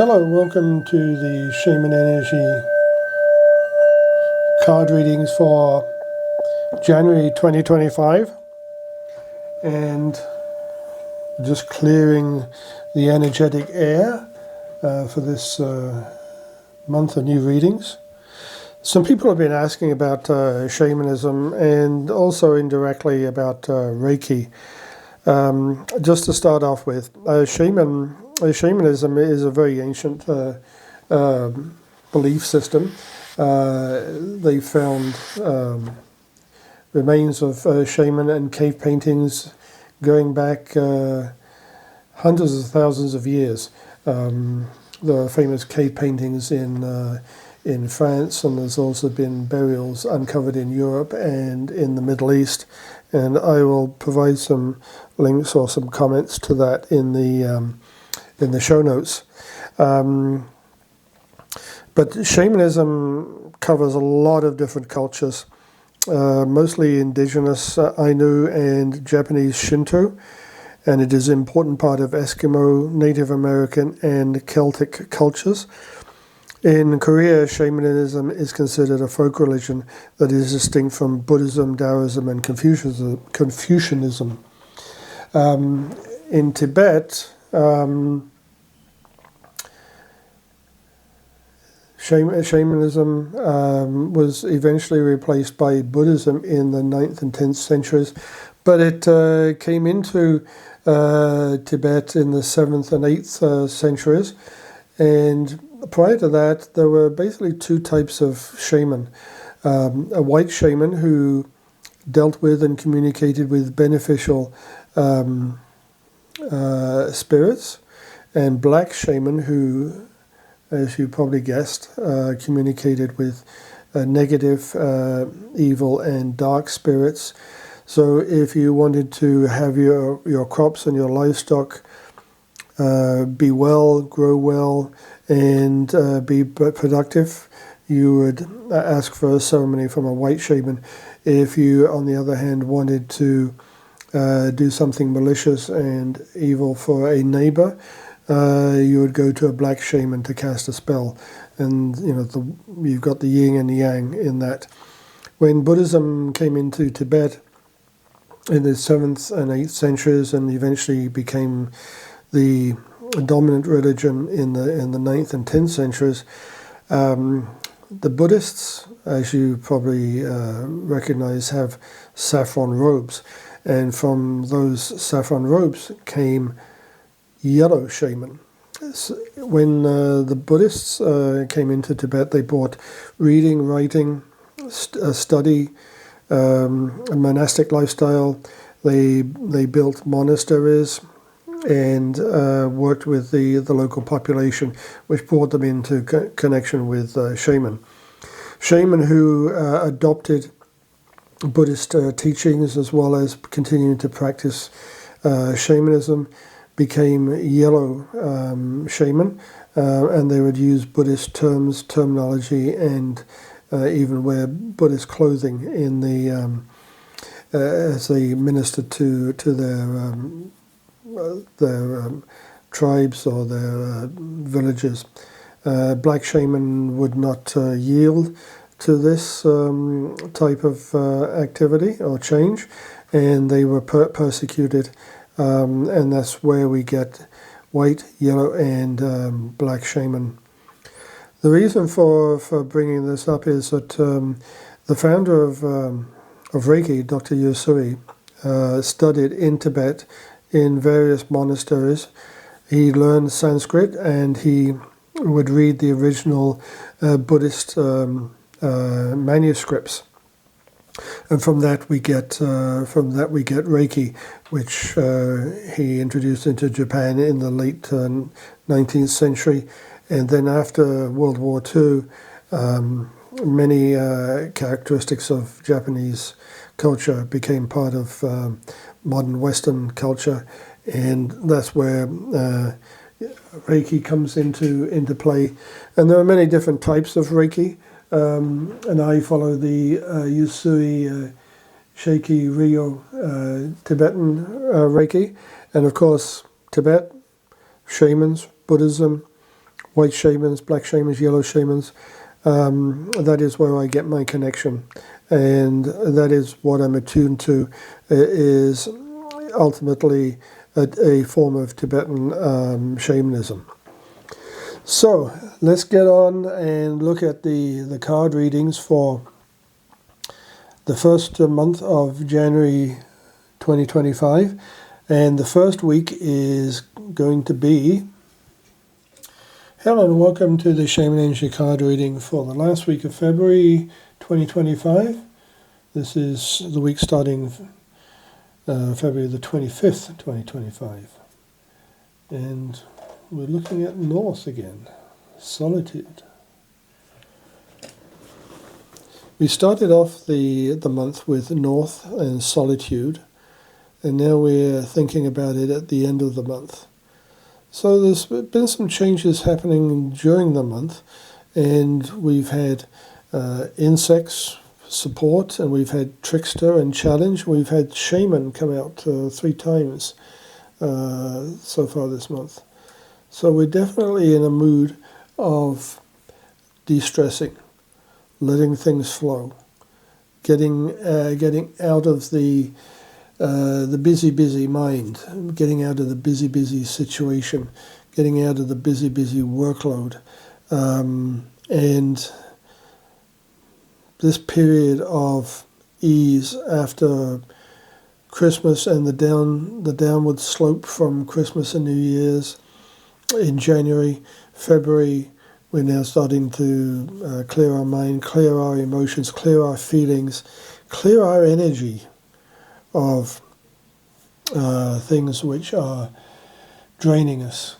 Hello, welcome to the Shaman Energy card readings for January 2025, and just clearing the energetic air for this month of new readings. Some people have been asking about shamanism and also indirectly about Reiki. Just to start off with, shamanism is a very ancient belief system. They found remains of shaman and cave paintings going back hundreds of thousands of years. There are famous cave paintings in France, and there's also been burials uncovered in Europe and in the Middle East. And I will provide some links or some comments to that in the show notes. But shamanism covers a lot of different cultures, mostly indigenous Ainu and Japanese Shinto, and it is an important part of Eskimo, Native American, and Celtic cultures. In Korea, shamanism is considered a folk religion that is distinct from Buddhism, Taoism, and Confucianism. In Tibet, shamanism was eventually replaced by Buddhism in the 9th and 10th centuries, but it came into Tibet in the 7th and 8th centuries, and prior to that, there were basically two types of shaman. A white shaman who dealt with and communicated with beneficial spirits, and black shaman who, as you probably guessed, communicated with negative, evil, and dark spirits. So if you wanted to have your crops and your livestock be well, grow well, and be productive, you would ask for a ceremony from a white shaman. If you, on the other hand, wanted to do something malicious and evil for a neighbor, you would go to a black shaman to cast a spell. And you've got the yin and the yang in that. When Buddhism came into Tibet in the 7th and 8th centuries and eventually became the dominant religion in the 9th and 10th centuries, the Buddhists, as you probably recognize, have saffron robes, and from those saffron robes came yellow shaman. When the Buddhists came into Tibet, they brought reading, writing, study, a monastic lifestyle. They built monasteries and worked with the local population, which brought them into connection with shaman. Shaman who adopted Buddhist teachings as well as continuing to practice shamanism became yellow shaman, and they would use Buddhist terminology, and even wear Buddhist clothing in the as they ministered to their tribes or their villages. Black shaman would not yield to this type of activity or change, and they were persecuted, and that's where we get white, yellow, and black shaman. The reason for bringing this up is that the founder of Reiki, Dr. Usui, studied in Tibet in various monasteries. He learned Sanskrit, and he would read the original Buddhist manuscripts, and from that we get Reiki, which he introduced into Japan in the late 19th century, and then after World War II, many characteristics of Japanese culture became part of modern Western culture, and that's where Reiki comes into play. And there are many different types of Reiki, and I follow the Usui Shaiki Ryo Tibetan Reiki, and of course Tibet, shamans, Buddhism, white shamans, black shamans, yellow shamans. That is where I get my connection, and that is what I'm attuned to. Is ultimately a form of Tibetan shamanism. So let's get on and look at the card readings for the first month of January 2025, and the first week is going to be... Hello and welcome to the Shaman Energy card reading for the last week of February 2025. This is the week starting February the 25th, 2025. And we're looking at North again, Solitude. We started off the month with North and Solitude, and now we're thinking about it at the end of the month. So there's been some changes happening during the month, and we've had insects support, and we've had trickster and challenge. We've had shaman come out 3 times so far this month. So we're definitely in a mood of de-stressing, letting things flow, getting out of the busy mind, getting out of the busy situation, getting out of the busy workload, and this period of ease after Christmas and the downward slope from Christmas and New Year's in January, February. We're now starting to clear our mind, clear our emotions, clear our feelings, clear our energy of things which are draining us.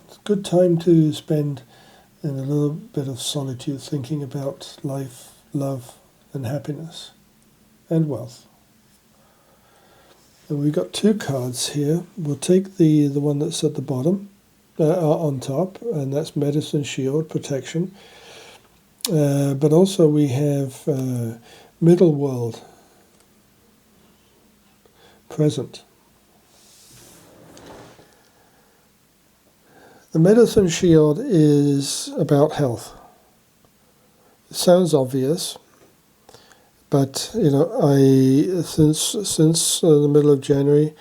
It's a good time to spend in a little bit of solitude, thinking about life, love, and happiness, and wealth. And we've got 2 cards here. We'll take the one that's at the bottom, on top, and that's Medicine Shield, protection. But also we have Middle World, present. The Medicine Shield is about health. It sounds obvious, but since the middle of January,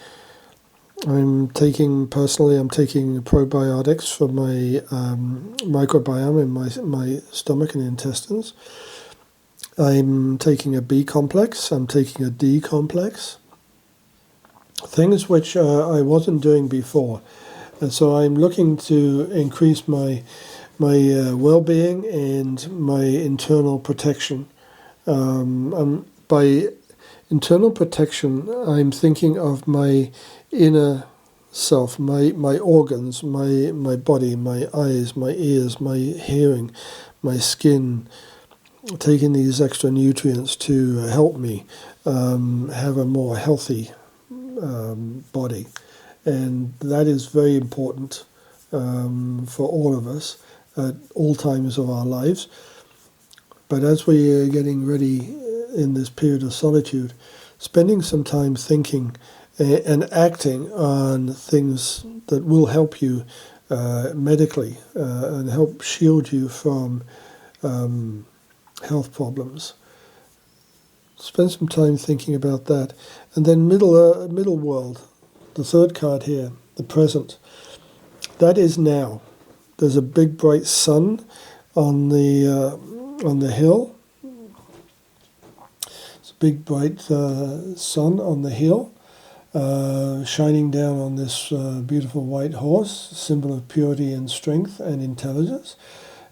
I'm taking probiotics for my microbiome in my stomach and intestines. I'm taking a B complex. I'm taking a D complex. Things which I wasn't doing before. And so I'm looking to increase my well-being and my internal protection. By internal protection, I'm thinking of my inner self, my organs, my body, my eyes, my ears, my hearing, my skin, taking these extra nutrients to help me have a more healthy body. And that is very important for all of us at all times of our lives. But as we are getting ready in this period of solitude, spending some time thinking and acting on things that will help you medically and help shield you from health problems. Spend some time thinking about that. And then middle world. The 3rd card here, the present. That is now. There's a big bright sun on the hill. It's a big bright sun on the hill, shining down on this beautiful white horse, symbol of purity and strength and intelligence,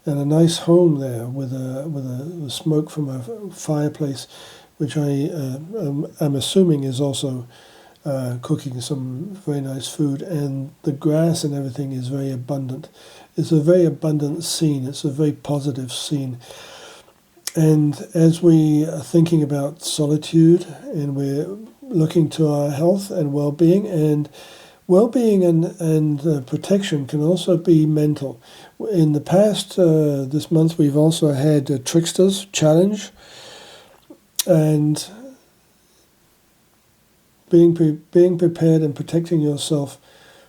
and a nice home there with a smoke from a fireplace, which I am assuming is also cooking some very nice food, and the grass and everything is very abundant. It's a very abundant scene. It's a very positive scene. And as we are thinking about solitude, and we're looking to our health and well-being, and protection can also be mental. In the past, this month, we've also had tricksters, challenge, and being prepared and protecting yourself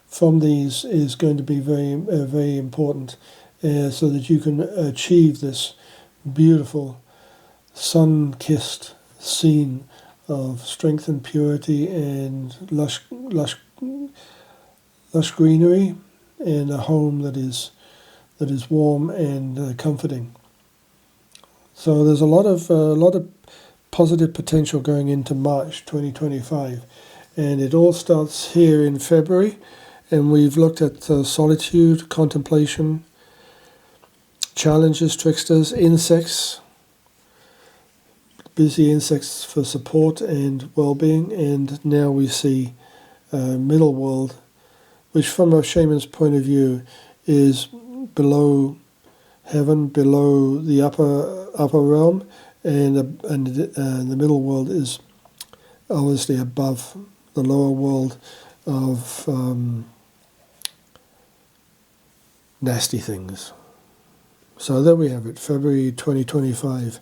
from these is going to be very important, so that you can achieve this beautiful sun-kissed scene of strength and purity and lush greenery, and a home that is warm and comforting. So there's a lot of positive potential going into March 2025, and it all starts here in February. And we've looked at solitude, contemplation, challenges, tricksters, insects, busy insects for support and well-being, and now we see middle world, which from a shaman's point of view is below heaven, below the upper realm, and the middle world is obviously above the lower world of nasty things. So there we have it, February 2025.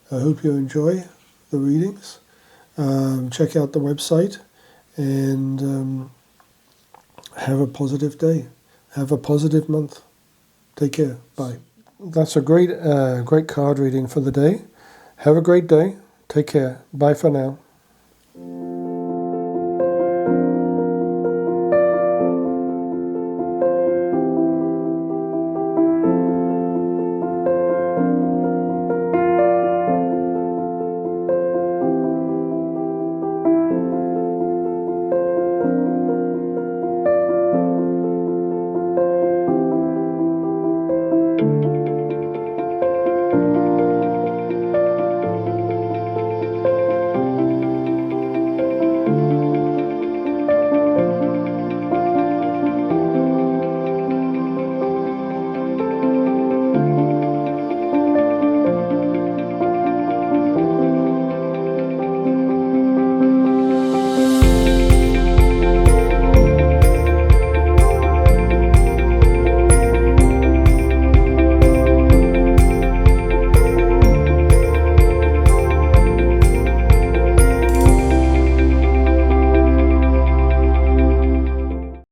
I hope you enjoy the readings. Check out the website, and have a positive day. Have a positive month. Take care. Bye. That's a great card reading for the day. Have a great day. Take care. Bye for now.